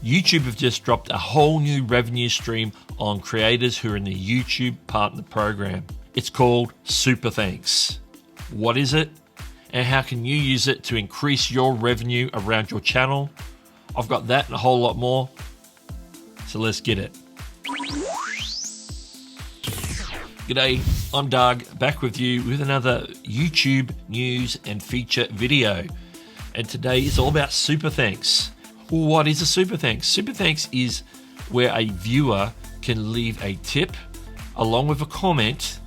YouTube have just dropped a whole new revenue stream on creators who are in the YouTube Partner Program. It's called Super Thanks. What is it? And how can you use it to increase your revenue around your channel? I've got that and a whole lot more. So let's get it. G'day, I'm Doug, back with you with another YouTube news and feature video. And today is all about Super Thanks. What is a Super Thanks? Super Thanks is where a viewer can leave a tip along with a comment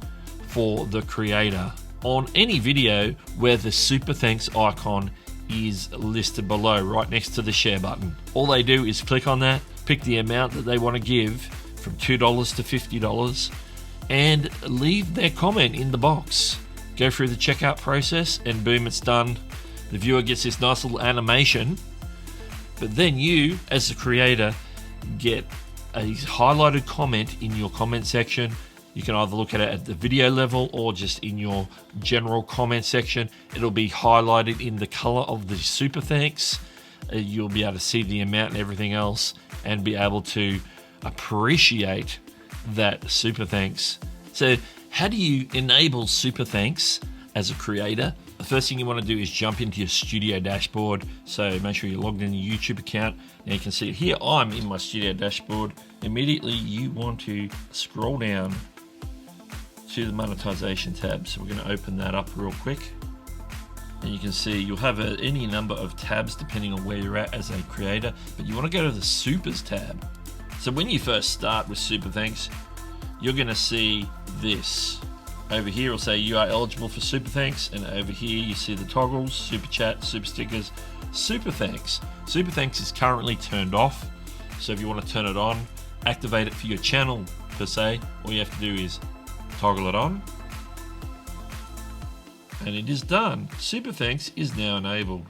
for the creator on any video where the Super Thanks icon is listed below, right next to the share button. All they do is click on that, pick the amount that they want to give from $2 to $50 and leave their comment in the box. Go through the checkout process and boom, it's done. The viewer gets this nice little animation, but then you, as the creator, get a highlighted comment in your comment section. You can either look at it at the video level or just in your general comment section. It'll be highlighted in the color of the Super Thanks. You'll be able to see the amount and everything else and be able to appreciate that Super Thanks. So how do you enable Super Thanks as a creator? The first thing you want to do is jump into your studio dashboard. So make sure you're logged in your YouTube account. Now you can see it here. I'm in my studio dashboard. Immediately you want to scroll down to the monetization tab. So we're going to open that up real quick. And you can see you'll have any number of tabs depending on where you're at as a creator, but you want to go to the Supers tab. So when you first start with Super Thanks, you're going to see this. Over here it'll say you are eligible for Super Thanks, and over here you see the toggles, Super Chat, Super Stickers, Super Thanks. Super Thanks is currently turned off, so if you want to turn it on, activate it for your channel per se, all you have to do is toggle it on, and it is done. Super Thanks is now enabled.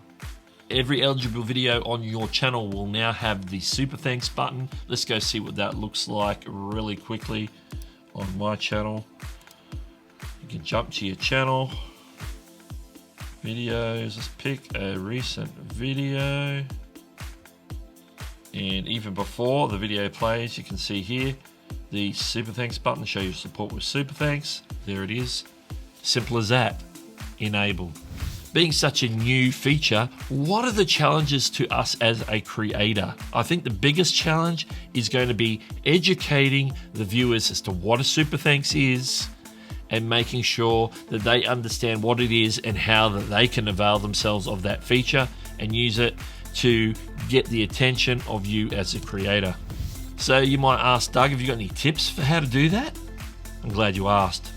Every eligible video on your channel will now have the Super Thanks button. Let's go see what that looks like really quickly on my channel. You can jump to your channel, videos, let's pick a recent video. And even before the video plays, you can see here, the Super Thanks button shows your support with Super Thanks. There it is. Simple as that. Enabled. Being such a new feature, what are the challenges to us as a creator? I think the biggest challenge is going to be educating the viewers as to what a Super Thanks is and making sure that they understand what it is and how that they can avail themselves of that feature and use it to get the attention of you as a creator. So you might ask, Doug, have you got any tips for how to do that? I'm glad you asked.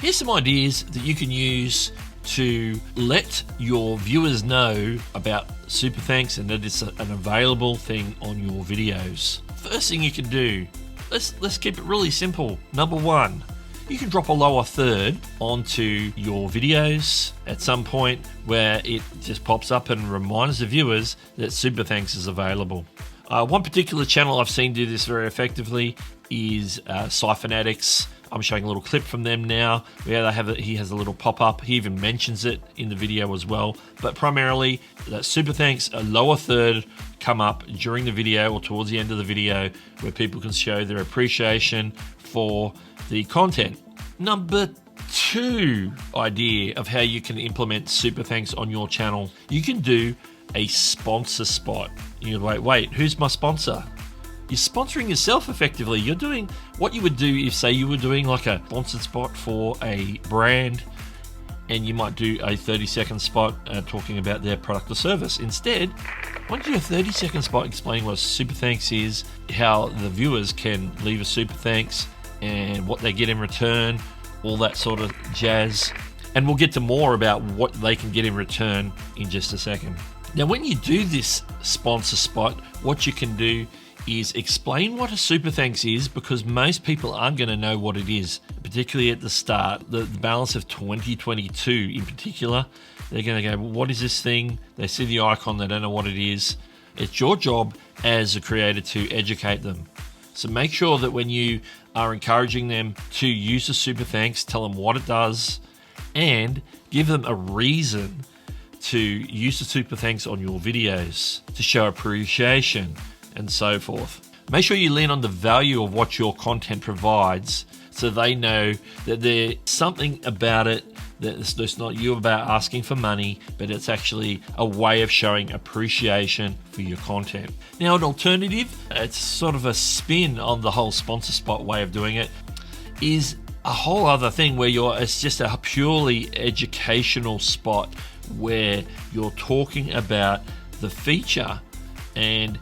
Here's some ideas that you can use to let your viewers know about Super Thanks and that it's an available thing on your videos. First thing you can do, let's keep it really simple. Number one, you can drop a lower third onto your videos at some point where it just pops up and reminds the viewers that Super Thanks is available. One particular channel I've seen do this very effectively is Fanatics. I'm showing a little clip from them now where they have he has a little pop-up. He even mentions it in the video as well. But primarily, that Super Thanks, a lower third come up during the video or towards the end of the video where people can show their appreciation for the content. Number two idea of how you can implement Super Thanks on your channel, you can do a sponsor spot. You're like, wait, who's my sponsor? You're sponsoring yourself effectively. You're doing what you would do if, say, you were doing like a sponsored spot for a brand and you might do a 30-second spot talking about their product or service. Instead, why don't you do a 30-second spot explaining what a Super Thanks is, how the viewers can leave a Super Thanks and what they get in return, all that sort of jazz. And we'll get to more about what they can get in return in just a second. Now, when you do this sponsor spot, what you can do is explain what a Super Thanks is, because most people aren't going to know what it is, particularly at the start. The balance of 2022 in particular, they're going to go, well, what is this thing? They see the icon, they don't know what it is. It's your job as a creator to educate them. So make sure that when you are encouraging them to use the Super Thanks, tell them what it does and give them a reason to use the Super Thanks on your videos to show appreciation and so forth. Make sure you lean on the value of what your content provides so they know that there's something about it, that it's not you about asking for money, but it's actually a way of showing appreciation for your content. Now, an alternative, it's sort of a spin on the whole sponsor spot way of doing it, is a whole other thing where it's just a purely educational spot where you're talking about the feature and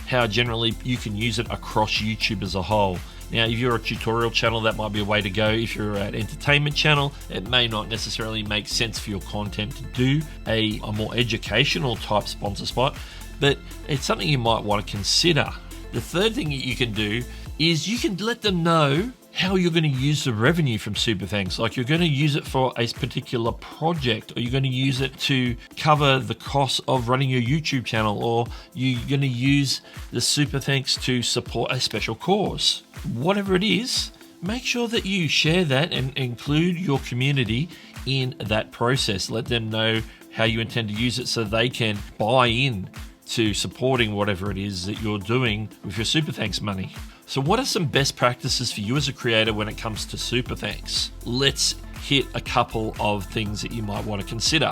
how generally you can use it across YouTube as a whole. Now, if you're a tutorial channel, that might be a way to go. If you're an entertainment channel, it may not necessarily make sense for your content to do a more educational type sponsor spot, but it's something you might want to consider. The third thing that you can do is you can let them know how you're going to use the revenue from Super Thanks. Like, you're going to use it for a particular project, or you're going to use it to cover the cost of running your YouTube channel, or you're going to use the Super Thanks to support a special cause. Whatever it is, make sure that you share that and include your community in that process. Let them know how you intend to use it so they can buy in to supporting whatever it is that you're doing with your Super Thanks money. So what are some best practices for you as a creator when it comes to Super Thanks? Let's hit a couple of things that you might want to consider.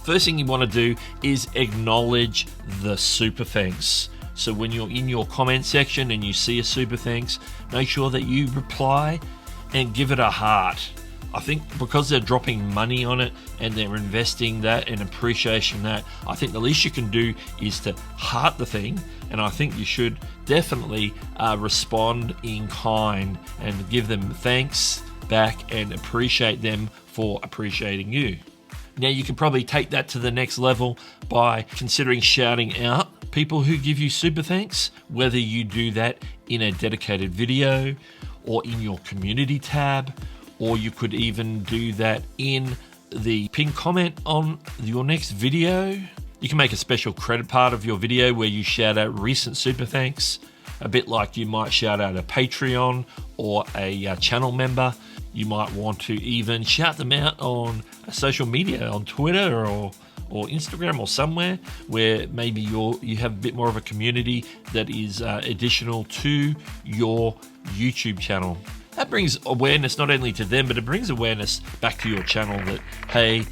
First thing you want to do is acknowledge the Super Thanks. So when you're in your comment section and you see a Super Thanks, make sure that you reply and give it a heart. I think because they're dropping money on it and they're investing that and appreciation that, I think the least you can do is to heart the thing. And I think you should definitely respond in kind and give them thanks back and appreciate them for appreciating you. Now, you can probably take that to the next level by considering shouting out people who give you Super Thanks, whether you do that in a dedicated video or in your community tab, or you could even do that in the pinned comment on your next video. You can make a special credit part of your video where you shout out recent Super Thanks, a bit like you might shout out a Patreon or a channel member. You might want to even shout them out on social media, on Twitter or Instagram or somewhere where maybe you have a bit more of a community that is additional to your YouTube channel. That brings awareness not only to them, but it brings awareness back to your channel that, hey,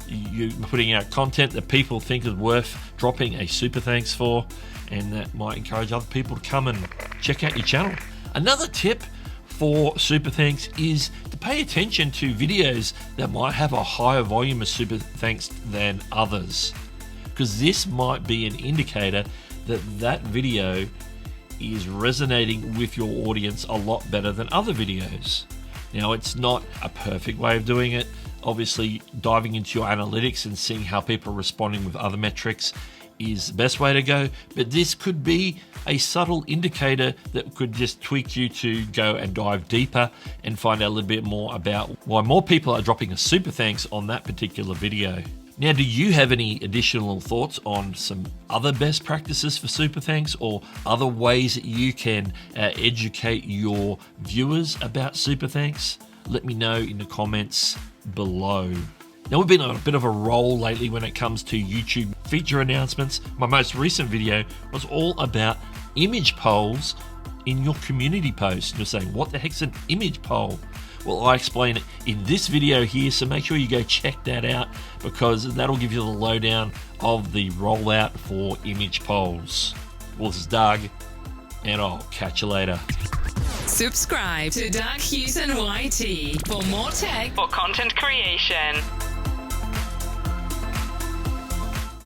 you're putting out content that people think is worth dropping a Super Thanks for, and that might encourage other people to come and check out your channel. Another tip for Super Thanks is to pay attention to videos that might have a higher volume of Super Thanks than others, because this might be an indicator that that video is resonating with your audience a lot better than other videos. Now, it's not a perfect way of doing it. Obviously, diving into your analytics and seeing how people are responding with other metrics is the best way to go, but this could be a subtle indicator that could just tweak you to go and dive deeper and find out a little bit more about why more people are dropping a Super Thanks on that particular video. Now, do you have any additional thoughts on some other best practices for Super Thanks, or other ways that you can educate your viewers about Super Thanks? Let me know in the comments below. Now, we've been on a bit of a roll lately when it comes to YouTube feature announcements. My most recent video was all about image polls in your community post. You're saying, what the heck's an image poll? Well, I explain it in this video here, so make sure you go check that out, because that'll give you the lowdown of the rollout for image polls. Well, this is Doug, and I'll catch you later. Subscribe to Doug Hewson YT for more tech or content creation.